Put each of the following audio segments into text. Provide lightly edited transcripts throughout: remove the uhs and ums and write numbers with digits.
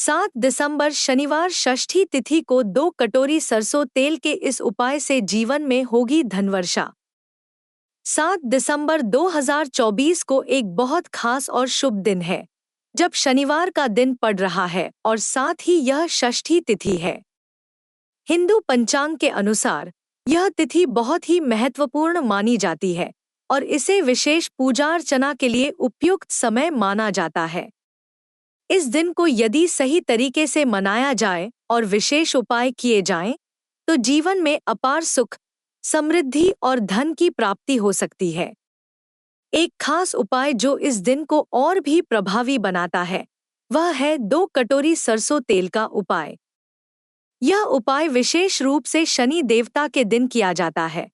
7 दिसंबर शनिवार षष्ठी तिथि को 2 कटोरी सरसों तेल के इस उपाय से जीवन में होगी धनवर्षा। 7 दिसंबर 2024 को एक बहुत खास और शुभ दिन है, जब शनिवार का दिन पड़ रहा है और साथ ही यह षष्ठी तिथि है। हिंदू पंचांग के अनुसार यह तिथि बहुत ही महत्वपूर्ण मानी जाती है और इसे विशेष पूजा अर्चना के लिए उपयुक्त समय माना जाता है। इस दिन को यदि सही तरीके से मनाया जाए और विशेष उपाय किए जाएं, तो जीवन में अपार सुख, समृद्धि और धन की प्राप्ति हो सकती है। एक खास उपाय जो इस दिन को और भी प्रभावी बनाता है, वह है 2 कटोरी सरसों तेल का उपाय। यह उपाय विशेष रूप से शनि देवता के दिन किया जाता है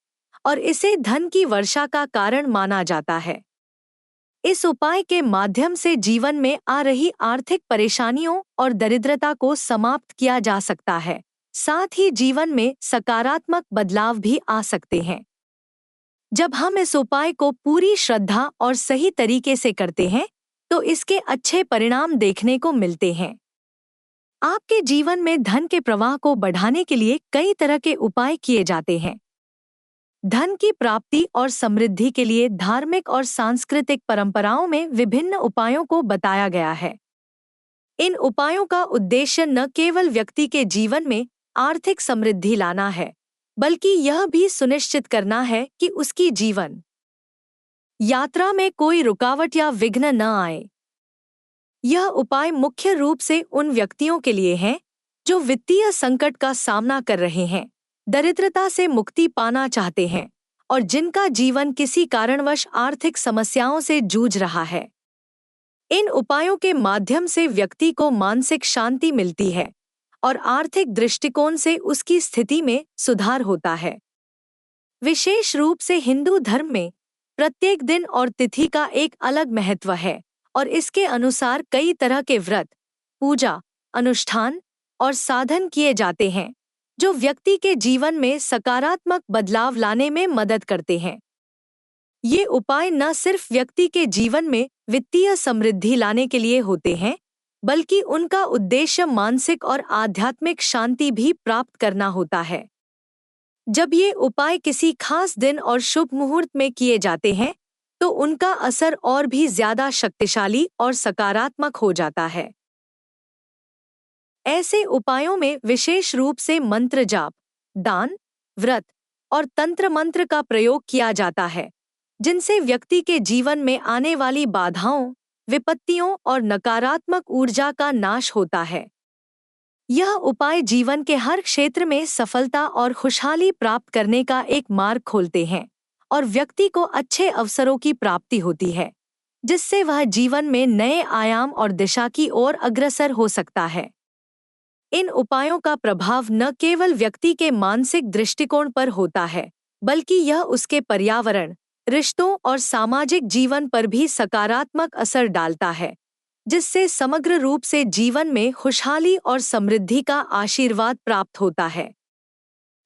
और इसे धन की वर्षा का कारण माना जाता है। इस उपाय के माध्यम से जीवन में आ रही आर्थिक परेशानियों और दरिद्रता को समाप्त किया जा सकता है। साथ ही जीवन में सकारात्मक बदलाव भी आ सकते हैं। जब हम इस उपाय को पूरी श्रद्धा और सही तरीके से करते हैं, तो इसके अच्छे परिणाम देखने को मिलते हैं। आपके जीवन में धन के प्रवाह को बढ़ाने के लिए कई तरह के उपाय किए जाते हैं। धन की प्राप्ति और समृद्धि के लिए धार्मिक और सांस्कृतिक परंपराओं में विभिन्न उपायों को बताया गया है। इन उपायों का उद्देश्य न केवल व्यक्ति के जीवन में आर्थिक समृद्धि लाना है, बल्कि यह भी सुनिश्चित करना है कि उसकी जीवन यात्रा में कोई रुकावट या विघ्न न आए। यह उपाय मुख्य रूप से उन व्यक्तियों के लिए हैं जो वित्तीय संकट का सामना कर रहे हैं, दरिद्रता से मुक्ति पाना चाहते हैं और जिनका जीवन किसी कारणवश आर्थिक समस्याओं से जूझ रहा है। इन उपायों के माध्यम से व्यक्ति को मानसिक शांति मिलती है और आर्थिक दृष्टिकोण से उसकी स्थिति में सुधार होता है। विशेष रूप से हिंदू धर्म में प्रत्येक दिन और तिथि का एक अलग महत्व है और इसके अनुसार कई तरह के व्रत, पूजा, अनुष्ठान और साधन किए जाते हैं, जो व्यक्ति के जीवन में सकारात्मक बदलाव लाने में मदद करते हैं। ये उपाय न सिर्फ व्यक्ति के जीवन में वित्तीय समृद्धि लाने के लिए होते हैं, बल्कि उनका उद्देश्य मानसिक और आध्यात्मिक शांति भी प्राप्त करना होता है। जब ये उपाय किसी खास दिन और शुभ मुहूर्त में किए जाते हैं, तो उनका असर और भी ज्यादा शक्तिशाली और सकारात्मक हो जाता है। ऐसे उपायों में विशेष रूप से मंत्र जाप, दान, व्रत और तंत्र मंत्र का प्रयोग किया जाता है, जिनसे व्यक्ति के जीवन में आने वाली बाधाओं, विपत्तियों और नकारात्मक ऊर्जा का नाश होता है। यह उपाय जीवन के हर क्षेत्र में सफलता और खुशहाली प्राप्त करने का एक मार्ग खोलते हैं और व्यक्ति को अच्छे अवसरों की प्राप्ति होती है, जिससे वह जीवन में नए आयाम और दिशा की ओर अग्रसर हो सकता है। इन उपायों का प्रभाव न केवल व्यक्ति के मानसिक दृष्टिकोण पर होता है, बल्कि यह उसके पर्यावरण, रिश्तों और सामाजिक जीवन पर भी सकारात्मक असर डालता है, जिससे समग्र रूप से जीवन में खुशहाली और समृद्धि का आशीर्वाद प्राप्त होता है।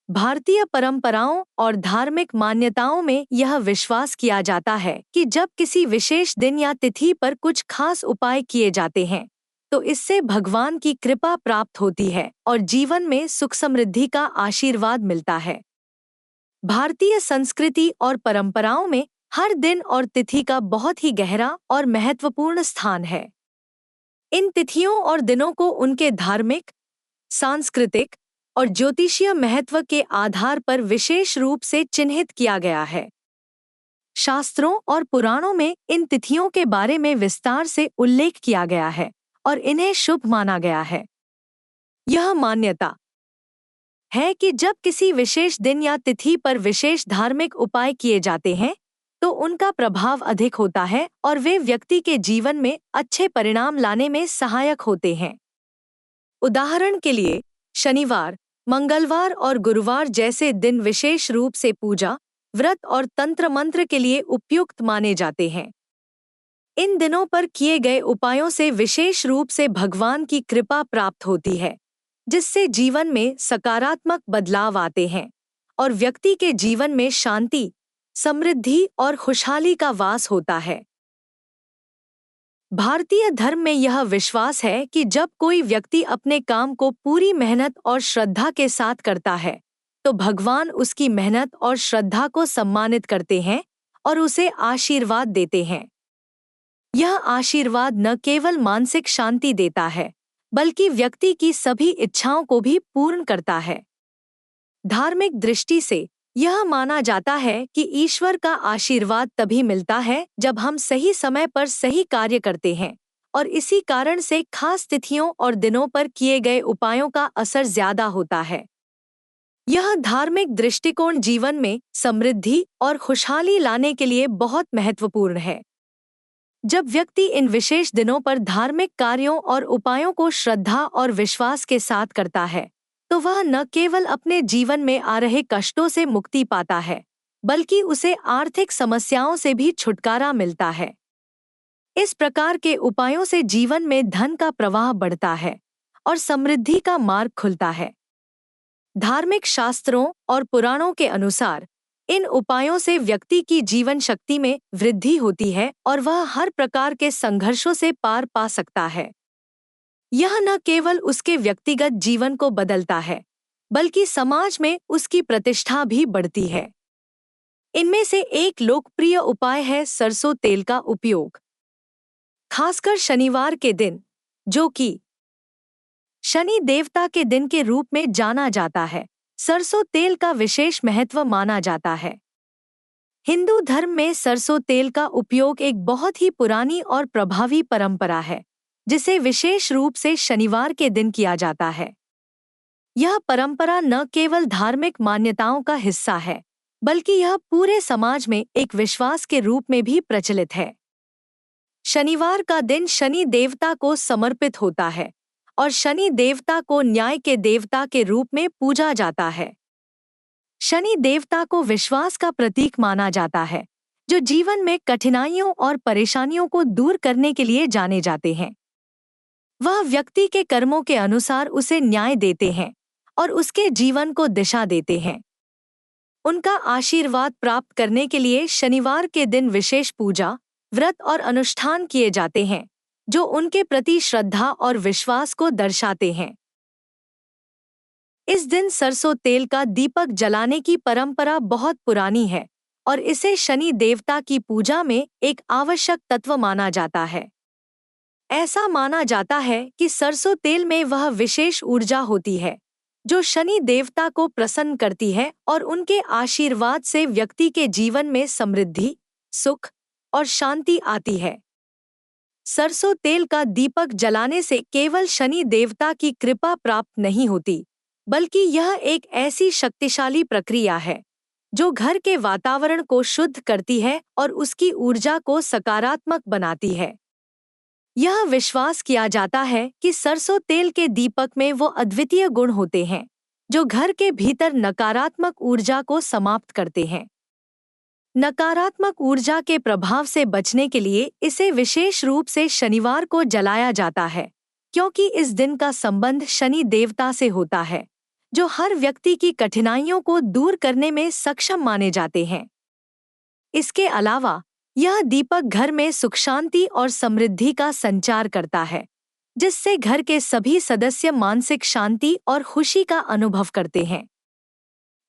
भारतीय परंपराओं और धार्मिक मान्यताओं में यह विश्वास किया जाता है कि जब किसी विशेष दिन या तिथि पर कुछ खास उपाय किए जाते हैं, तो इससे भगवान की कृपा प्राप्त होती है और जीवन में सुख समृद्धि का आशीर्वाद मिलता है। भारतीय संस्कृति और परंपराओं में हर दिन और तिथि का बहुत ही गहरा और महत्वपूर्ण स्थान है। इन तिथियों और दिनों को उनके धार्मिक, सांस्कृतिक और ज्योतिषीय महत्व के आधार पर विशेष रूप से चिन्हित किया गया है। शास्त्रों और पुराणों में इन तिथियों के बारे में विस्तार से उल्लेख किया गया है और इन्हें शुभ माना गया है। यह मान्यता है कि जब किसी विशेष दिन या तिथि पर विशेष धार्मिक उपाय किए जाते हैं, तो उनका प्रभाव अधिक होता है और वे व्यक्ति के जीवन में अच्छे परिणाम लाने में सहायक होते हैं। उदाहरण के लिए, शनिवार, मंगलवार और गुरुवार जैसे दिन विशेष रूप से पूजा, व्रत और तंत्र मंत्र के लिए उपयुक्त माने जाते हैं। इन दिनों पर किए गए उपायों से विशेष रूप से भगवान की कृपा प्राप्त होती है, जिससे जीवन में सकारात्मक बदलाव आते हैं और व्यक्ति के जीवन में शांति, समृद्धि और खुशहाली का वास होता है। भारतीय धर्म में यह विश्वास है कि जब कोई व्यक्ति अपने काम को पूरी मेहनत और श्रद्धा के साथ करता है, तो भगवान उसकी मेहनत और श्रद्धा को सम्मानित करते हैं और उसे आशीर्वाद देते हैं। यह आशीर्वाद न केवल मानसिक शांति देता है, बल्कि व्यक्ति की सभी इच्छाओं को भी पूर्ण करता है। धार्मिक दृष्टि से यह माना जाता है कि ईश्वर का आशीर्वाद तभी मिलता है जब हम सही समय पर सही कार्य करते हैं, और इसी कारण से खास तिथियों और दिनों पर किए गए उपायों का असर ज्यादा होता है। यह धार्मिक दृष्टिकोण जीवन में समृद्धि और खुशहाली लाने के लिए बहुत महत्वपूर्ण है। जब व्यक्ति इन विशेष दिनों पर धार्मिक कार्यों और उपायों को श्रद्धा और विश्वास के साथ करता है, तो वह न केवल अपने जीवन में आ रहे कष्टों से मुक्ति पाता है, बल्कि उसे आर्थिक समस्याओं से भी छुटकारा मिलता है। इस प्रकार के उपायों से जीवन में धन का प्रवाह बढ़ता है और समृद्धि का मार्ग खुलता है। धार्मिक शास्त्रों और पुराणों के अनुसार इन उपायों से व्यक्ति की जीवन शक्ति में वृद्धि होती है और वह हर प्रकार के संघर्षों से पार पा सकता है। यह न केवल उसके व्यक्तिगत जीवन को बदलता है, बल्कि समाज में उसकी प्रतिष्ठा भी बढ़ती है। इनमें से एक लोकप्रिय उपाय है सरसों तेल का उपयोग। खासकर शनिवार के दिन, जो कि शनि देवता के दिन के रूप में जाना जाता है, सरसों तेल का विशेष महत्व माना जाता है। हिंदू धर्म में सरसों तेल का उपयोग एक बहुत ही पुरानी और प्रभावी परंपरा है, जिसे विशेष रूप से शनिवार के दिन किया जाता है। यह परंपरा न केवल धार्मिक मान्यताओं का हिस्सा है, बल्कि यह पूरे समाज में एक विश्वास के रूप में भी प्रचलित है। शनिवार का दिन शनि देवता को समर्पित होता है और शनि देवता को न्याय के देवता के रूप में पूजा जाता है। शनि देवता को विश्वास का प्रतीक माना जाता है, जो जीवन में कठिनाइयों और परेशानियों को दूर करने के लिए जाने जाते हैं। वह व्यक्ति के कर्मों के अनुसार उसे न्याय देते हैं और उसके जीवन को दिशा देते हैं। उनका आशीर्वाद प्राप्त करने के लिए शनिवार के दिन विशेष पूजा, व्रत और अनुष्ठान किए जाते हैं, जो उनके प्रति श्रद्धा और विश्वास को दर्शाते हैं। इस दिन सरसों तेल का दीपक जलाने की परंपरा बहुत पुरानी है और इसे शनि देवता की पूजा में एक आवश्यक तत्व माना जाता है। ऐसा माना जाता है कि सरसों तेल में वह विशेष ऊर्जा होती है जो शनि देवता को प्रसन्न करती है और उनके आशीर्वाद से व्यक्ति के जीवन में समृद्धि, सुख और शांति आती है। सरसों तेल का दीपक जलाने से केवल शनि देवता की कृपा प्राप्त नहीं होती, बल्कि यह एक ऐसी शक्तिशाली प्रक्रिया है जो घर के वातावरण को शुद्ध करती है और उसकी ऊर्जा को सकारात्मक बनाती है। यह विश्वास किया जाता है कि सरसों तेल के दीपक में वो अद्वितीय गुण होते हैं जो घर के भीतर नकारात्मक ऊर्जा को समाप्त करते हैं। नकारात्मक ऊर्जा के प्रभाव से बचने के लिए इसे विशेष रूप से शनिवार को जलाया जाता है, क्योंकि इस दिन का संबंध शनि देवता से होता है, जो हर व्यक्ति की कठिनाइयों को दूर करने में सक्षम माने जाते हैं। इसके अलावा यह दीपक घर में सुख शांति और समृद्धि का संचार करता है, जिससे घर के सभी सदस्य मानसिक शांति और खुशी का अनुभव करते हैं।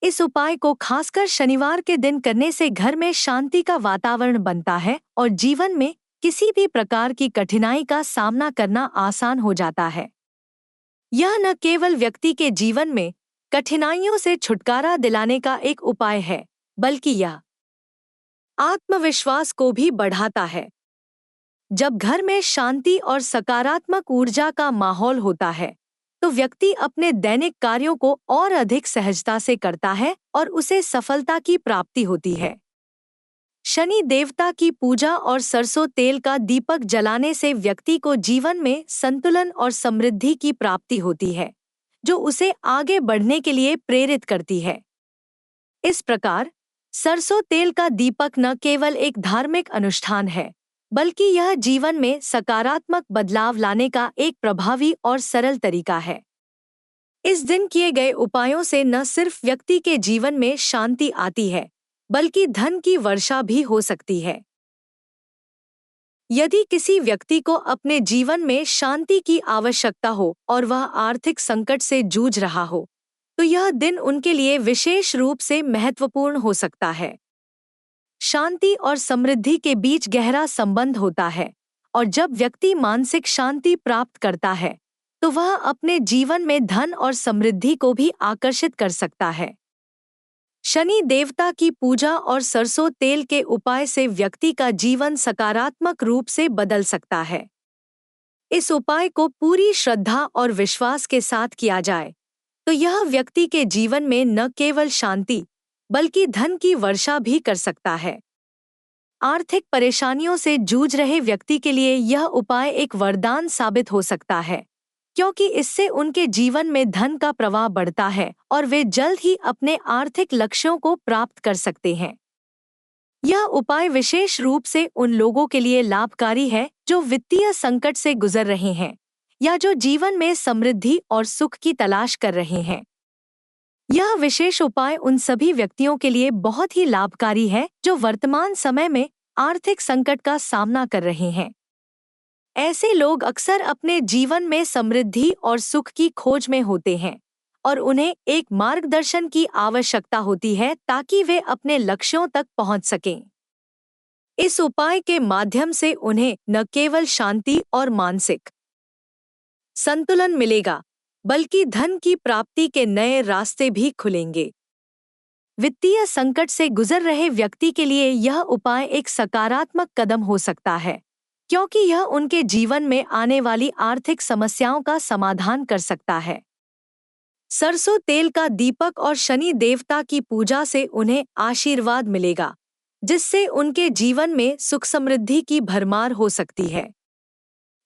इस उपाय को खासकर शनिवार के दिन करने से घर में शांति का वातावरण बनता है और जीवन में किसी भी प्रकार की कठिनाई का सामना करना आसान हो जाता है। यह न केवल व्यक्ति के जीवन में कठिनाइयों से छुटकारा दिलाने का एक उपाय है, बल्कि यह आत्मविश्वास को भी बढ़ाता है। जब घर में शांति और सकारात्मक ऊर्जा का माहौल होता है, तो व्यक्ति अपने दैनिक कार्यों को और अधिक सहजता से करता है और उसे सफलता की प्राप्ति होती है। शनि देवता की पूजा और सरसों तेल का दीपक जलाने से व्यक्ति को जीवन में संतुलन और समृद्धि की प्राप्ति होती है, जो उसे आगे बढ़ने के लिए प्रेरित करती है। इस प्रकार सरसों तेल का दीपक न केवल एक धार्मिक अनुष्ठान है, बल्कि यह जीवन में सकारात्मक बदलाव लाने का एक प्रभावी और सरल तरीका है। इस दिन किए गए उपायों से न सिर्फ व्यक्ति के जीवन में शांति आती है, बल्कि धन की वर्षा भी हो सकती है। यदि किसी व्यक्ति को अपने जीवन में शांति की आवश्यकता हो और वह आर्थिक संकट से जूझ रहा हो, तो यह दिन उनके लिए विशेष रूप से महत्वपूर्ण हो सकता है। शांति और समृद्धि के बीच गहरा संबंध होता है, और जब व्यक्ति मानसिक शांति प्राप्त करता है, तो वह अपने जीवन में धन और समृद्धि को भी आकर्षित कर सकता है। शनि देवता की पूजा और सरसों तेल के उपाय से व्यक्ति का जीवन सकारात्मक रूप से बदल सकता है। इस उपाय को पूरी श्रद्धा और विश्वास के साथ किया जाए, तो यह व्यक्ति के जीवन में न केवल शांति, बल्कि धन की वर्षा भी कर सकता है। आर्थिक परेशानियों से जूझ रहे व्यक्ति के लिए यह उपाय एक वरदान साबित हो सकता है, क्योंकि इससे उनके जीवन में धन का प्रवाह बढ़ता है और वे जल्द ही अपने आर्थिक लक्ष्यों को प्राप्त कर सकते हैं। यह उपाय विशेष रूप से उन लोगों के लिए लाभकारी है जो वित्तीय संकट से गुजर रहे हैं या जो जीवन में समृद्धि और सुख की तलाश कर रहे हैं। यह विशेष उपाय उन सभी व्यक्तियों के लिए बहुत ही लाभकारी है जो वर्तमान समय में आर्थिक संकट का सामना कर रहे हैं। ऐसे लोग अक्सर अपने जीवन में समृद्धि और सुख की खोज में होते हैं और उन्हें एक मार्गदर्शन की आवश्यकता होती है ताकि वे अपने लक्ष्यों तक पहुंच सकें। इस उपाय के माध्यम से उन्हें न केवल शांति और मानसिक संतुलन मिलेगा, बल्कि धन की प्राप्ति के नए रास्ते भी खुलेंगे। वित्तीय संकट से गुजर रहे व्यक्ति के लिए यह उपाय एक सकारात्मक कदम हो सकता है, क्योंकि यह उनके जीवन में आने वाली आर्थिक समस्याओं का समाधान कर सकता है। सरसों तेल का दीपक और शनि देवता की पूजा से उन्हें आशीर्वाद मिलेगा, जिससे उनके जीवन में सुख समृद्धि की भरमार हो सकती है।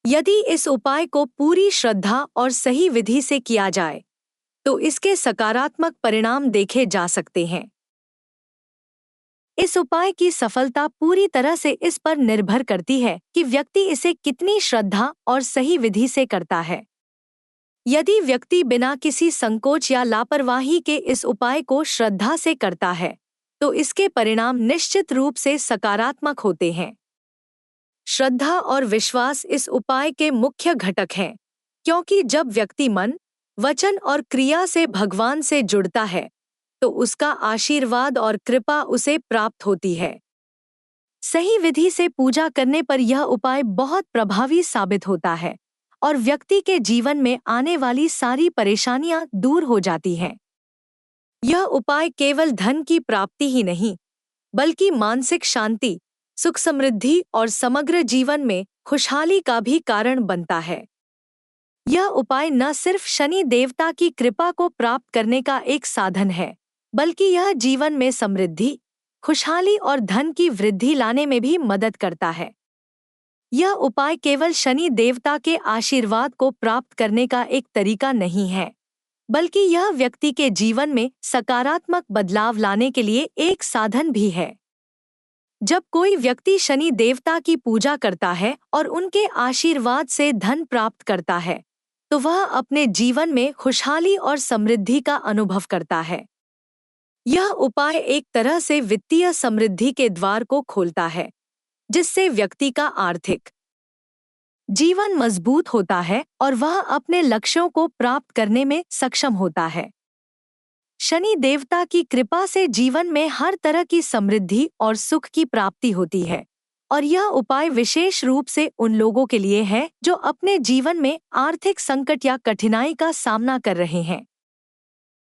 यदि इस उपाय को पूरी श्रद्धा और सही विधि से किया जाए, तो इसके सकारात्मक परिणाम देखे जा सकते हैं। इस उपाय की सफलता पूरी तरह से इस पर निर्भर करती है कि व्यक्ति इसे कितनी श्रद्धा और सही विधि से करता है। यदि व्यक्ति बिना किसी संकोच या लापरवाही के इस उपाय को श्रद्धा से करता है, तो इसके परिणाम निश्चित रूप से सकारात्मक होते हैं। श्रद्धा और विश्वास इस उपाय के मुख्य घटक हैं, क्योंकि जब व्यक्ति मन, वचन और क्रिया से भगवान से जुड़ता है, तो उसका आशीर्वाद और कृपा उसे प्राप्त होती है। सही विधि से पूजा करने पर यह उपाय बहुत प्रभावी साबित होता है और व्यक्ति के जीवन में आने वाली सारी परेशानियां दूर हो जाती हैं। यह उपाय केवल धन की प्राप्ति ही नहीं, बल्कि मानसिक शांति, सुख समृद्धि और समग्र जीवन में खुशहाली का भी कारण बनता है। यह उपाय न सिर्फ शनि देवता की कृपा को प्राप्त करने का एक साधन है, बल्कि यह जीवन में समृद्धि, खुशहाली और धन की वृद्धि लाने में भी मदद करता है। यह उपाय केवल शनि देवता के आशीर्वाद को प्राप्त करने का एक तरीका नहीं है, बल्कि यह व्यक्ति के जीवन में सकारात्मक बदलाव लाने के लिए एक साधन भी है। जब कोई व्यक्ति शनि देवता की पूजा करता है और उनके आशीर्वाद से धन प्राप्त करता है, तो वह अपने जीवन में खुशहाली और समृद्धि का अनुभव करता है। यह उपाय एक तरह से वित्तीय समृद्धि के द्वार को खोलता है, जिससे व्यक्ति का आर्थिक जीवन मजबूत होता है और वह अपने लक्ष्यों को प्राप्त करने में सक्षम होता है। शनि देवता की कृपा से जीवन में हर तरह की समृद्धि और सुख की प्राप्ति होती है, और यह उपाय विशेष रूप से उन लोगों के लिए है जो अपने जीवन में आर्थिक संकट या कठिनाई का सामना कर रहे हैं।